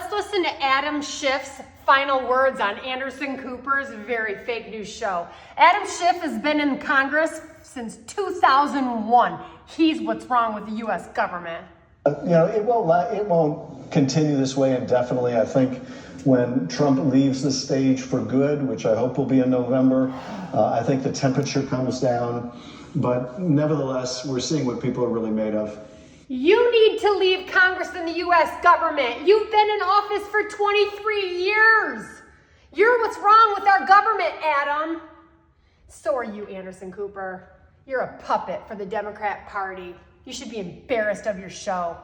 let's listen to Adam Schiff's final words on Anderson Cooper's very fake news show. Adam Schiff has been in Congress since 2001. He's what's wrong with the U.S. government. It won't continue this way indefinitely. I think when Trump leaves the stage for good, which I hope will be in November, I think the temperature comes down. But nevertheless, we're seeing what people are really made of. You need to leave Congress and the U.S. government. You've been in office for 23 years. You're what's wrong with our government, Adam. So are you, Anderson Cooper. You're a puppet for the Democrat Party. You should be embarrassed of your show.